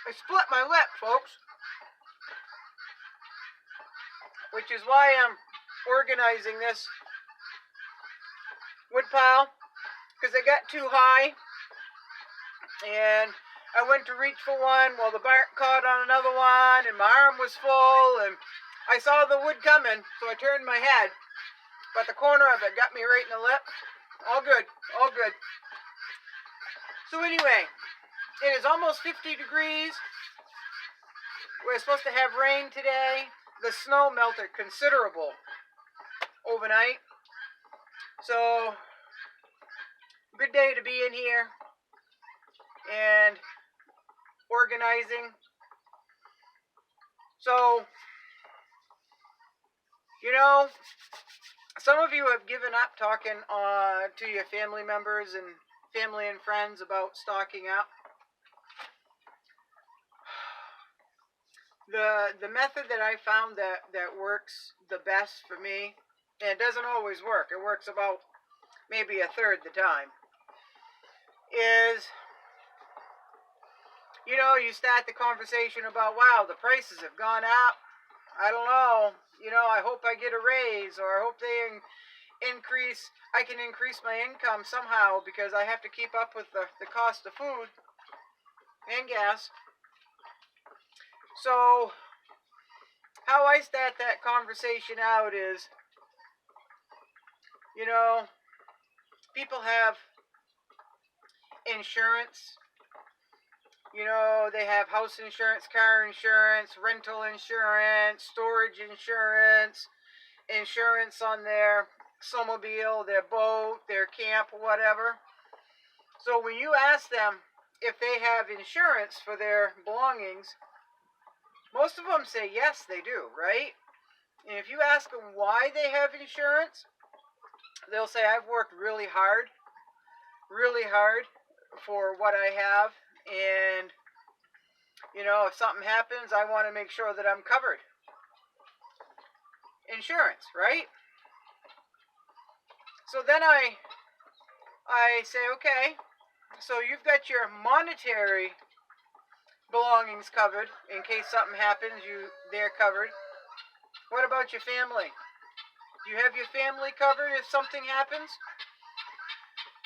I split my lip, folks. Which is why I'm organizing this wood pile, because I got too high and I went to reach for one, well, the bark caught on another one and my arm was full and I saw the wood coming, so I turned my head, but the corner of it got me right in the lip. All good, all good. So anyway, it is almost 50 degrees. We're supposed to have rain today. The snow melted considerable overnight. So, good day to be in here and organizing. So, you know, some of you have given up talking to your family members and family and friends about stocking up. The method that I found that works the best for me, and it doesn't always work, it works about maybe a third the time, is, you know, you start the conversation about, wow, the prices have gone up, I don't know, you know, I hope I get a raise, or I hope they increase, I can increase my income somehow because I have to keep up with the cost of food and gas. So, how I start that conversation out is, you know, people have insurance. You know, they have house insurance, car insurance, rental insurance, storage insurance, insurance on their snowmobile, their boat, their camp, whatever. So when you ask them if they have insurance for their belongings, most of them say yes, they do, right? And if you ask them why they have insurance, they'll say, I've worked really hard for what I have, and, you know, if something happens, I want to make sure that I'm covered. Insurance, right? So then I say, okay, so you've got your monetary belongings covered in case something happens, they're covered. What about your family? Do you have your family covered if something happens?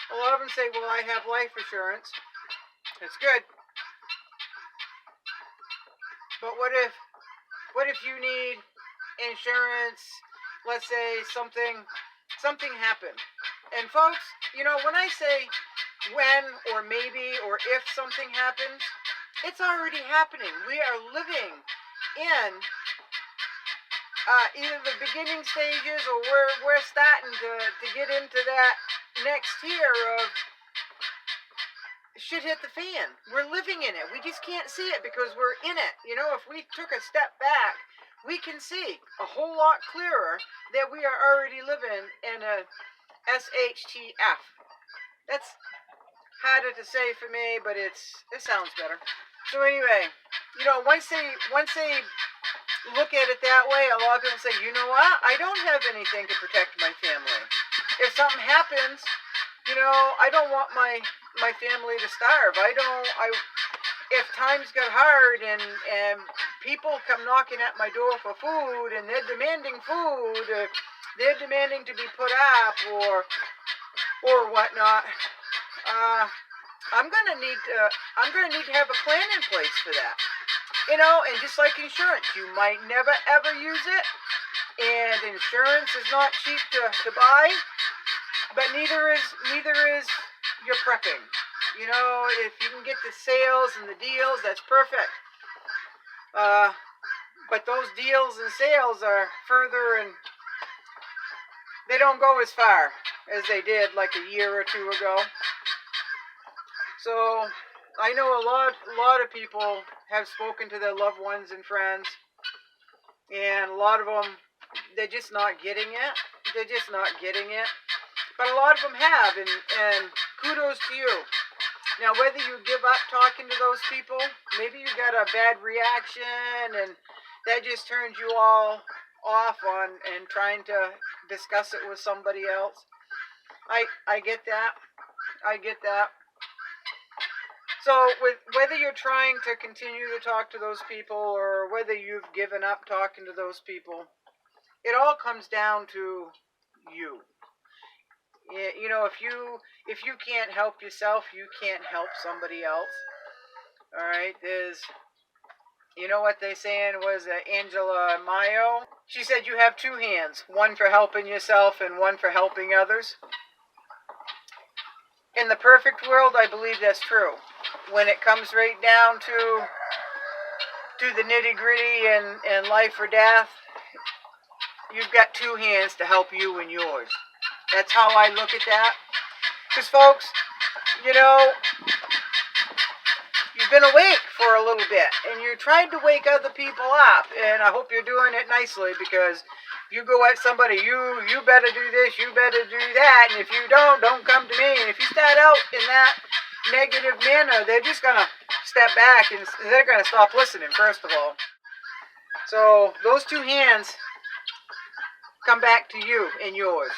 A lot of them say, well, I have life insurance. It's good. But what if you need insurance, let's say something happened. And folks, you know, when I say when or maybe or if something happens, it's already happening. We are living in either the beginning stages or we're starting to get into that next tier of shit hit the fan. We're living in it. We just can't see it because we're in it. You know, if we took a step back, we can see a whole lot clearer that we are already living in a SHTF. That's harder to say for me, but it sounds better. So anyway, you know, once they look at it that way, a lot of people say, you know what? I don't have anything to protect my family. If something happens, you know, I don't want my family to starve. If times get hard and people come knocking at my door for food and they're demanding food, or they're demanding to be put up or whatnot, I'm gonna need to have a plan in place for that. You know, and just like insurance, you might never ever use it, and insurance is not cheap to buy, but neither is your prepping. You know, if you can get the sales and the deals, that's perfect. But those deals and sales are further, and they don't go as far as they did like a year or two ago. So I know a lot of people have spoken to their loved ones and friends, and a lot of them, they're just not getting it. They're just not getting it. But a lot of them have, and kudos to you. Now, whether you give up talking to those people, maybe you got a bad reaction, and that just turns you all off on and trying to discuss it with somebody else. I get that. I get that. So whether you're trying to continue to talk to those people or whether you've given up talking to those people, it all comes down to you. You know, if you can't help yourself, you can't help somebody else. All right, you know what they saying was Angela Mayo? She said you have two hands, one for helping yourself and one for helping others. In the perfect world, I believe that's true. When it comes right down to the nitty-gritty and life or death, you've got two hands to help you and yours. That's how I look at that. Because, folks, you know, you've been awake for a little bit, and you're trying to wake other people up, and I hope you're doing it nicely, because you go at somebody, you better do this, you better do that, and if you don't come to me. And if you start out in that negative manner, they're just going to step back, and they're going to stop listening, first of all. So those two hands come back to you and yours.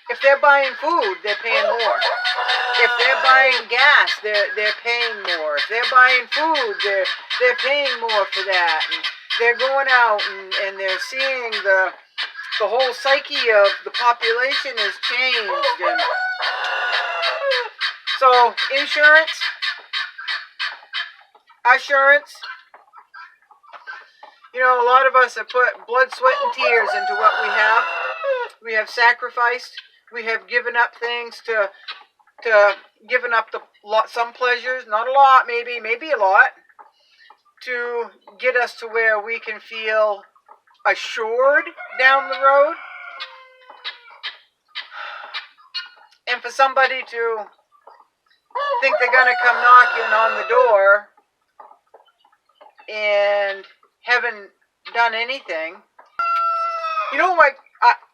If they're buying food, they're paying more. If they're buying gas, they're paying more. If they're buying food, they're paying more for that. And they're going out and they're seeing the whole psyche of the population has changed. And so insurance, assurance. You know, a lot of us have put blood, sweat, and tears into what we have. We have sacrificed. We have given up things to given up some pleasures, not a lot, maybe a lot, to get us to where we can feel assured down the road. And for somebody to think they're going to come knocking on the door and haven't done anything. You know what?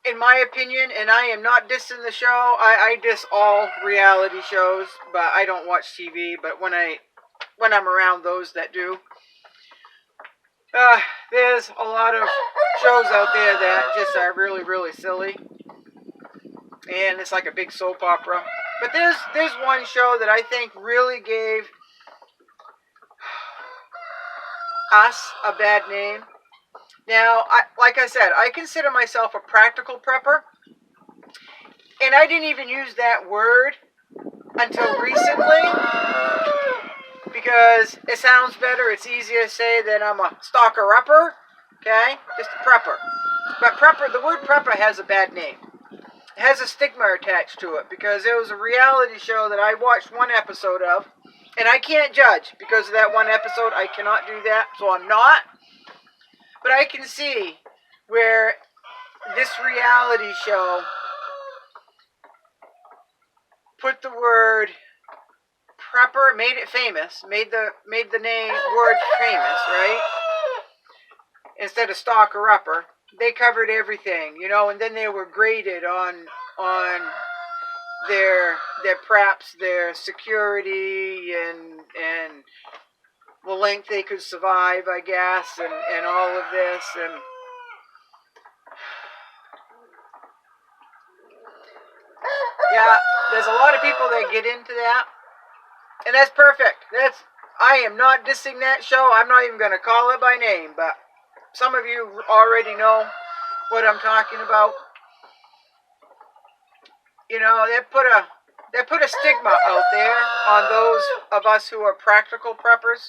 In my opinion, and I am not dissing the show. I diss all reality shows, but I don't watch TV. But when I'm around those that do, there's a lot of shows out there that just are really, really silly, and it's like a big soap opera. But there's one show that I think really gave us a bad name. Now, like I said, I consider myself a practical prepper, and I didn't even use that word until recently, because it sounds better, it's easier to say that I'm a stalker-upper, okay, just a prepper. But prepper, the word prepper has a bad name. It has a stigma attached to it, because there was a reality show that I watched one episode of, and I can't judge because of that one episode. I cannot do that, so I'm not. But I can see where this reality show put the word prepper, made it famous, made the name word famous, right? Instead of stalker-upper, they covered everything, you know, and then they were graded on their preps, their security, and the length they could survive, I guess, and all of this, and yeah, there's a lot of people that get into that, and that's perfect. I am not dissing that show. I'm not even going to call it by name, but some of you already know what I'm talking about. You know, they put a stigma out there on those of us who are practical preppers.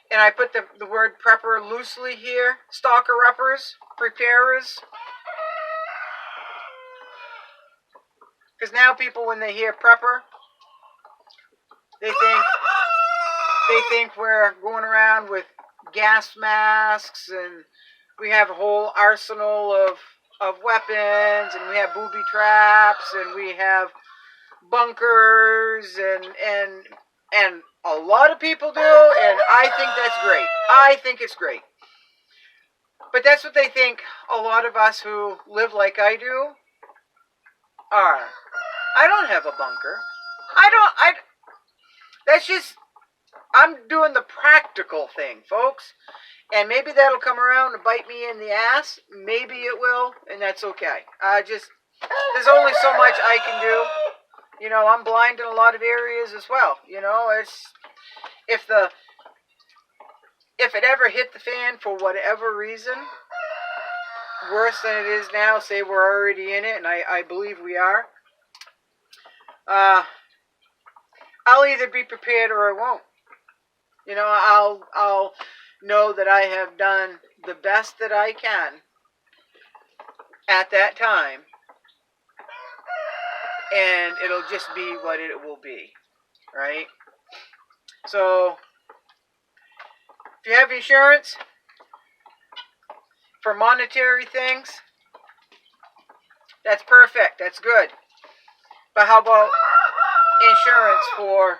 And I put the word prepper loosely here. Stalker-uppers, preparers. Because now people, when they hear prepper, they think we're going around with gas masks, and we have a whole arsenal of weapons, and we have booby traps, and we have bunkers, and a lot of people do, and I think that's great. I think it's great. But that's what they think a lot of us who live like I do are. I don't have a bunker. I'm doing the practical thing, folks. And maybe that'll come around and bite me in the ass. Maybe it will, and that's okay. there's only so much I can do. You know, I'm blind in a lot of areas as well. You know, it's if it ever hit the fan for whatever reason, worse than it is now, say we're already in it, and I believe we are, I'll either be prepared or I won't. You know, I'll know that I have done the best that I can at that time, and it'll just be what it will be, right? So, if you have insurance for monetary things, that's perfect, that's good. But how about insurance for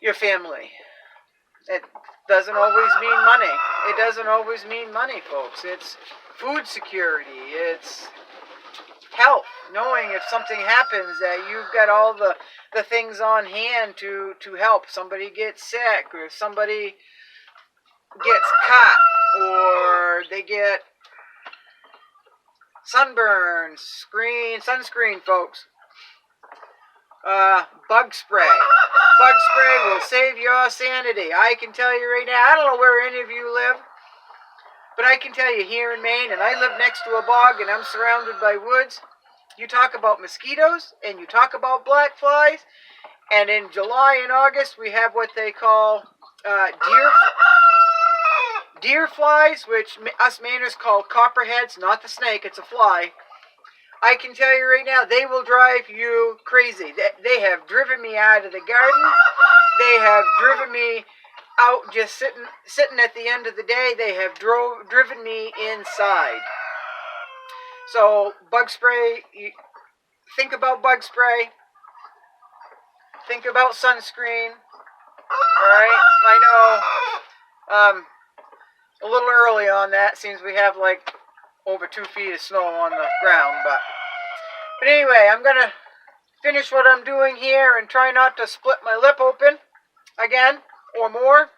your family? It doesn't always mean money. It doesn't always mean money, folks. It's food security. It's health. Knowing if something happens that you've got all the things on hand to help. Somebody gets sick, or if somebody gets cut, or they get sunburn, sunscreen, folks. Bug spray. Bug spray will save your sanity. I can tell you right now, I don't know where any of you live, but I can tell you here in Maine, and I live next to a bog, and I'm surrounded by woods. You talk about mosquitoes, and you talk about black flies, and in July and August, we have what they call deer flies, which us Mainers call copperheads, not the snake, it's a fly. I can tell you right now, they will drive you crazy. They have driven me out of the garden. They have driven me out just sitting at the end of the day. They have driven me inside. So, bug spray, think about bug spray. Think about sunscreen. Alright, I know, a little early on that. Seems we have like over 2 feet of snow on the ground, but anyway, I'm gonna finish what I'm doing here and try not to split my lip open again or more.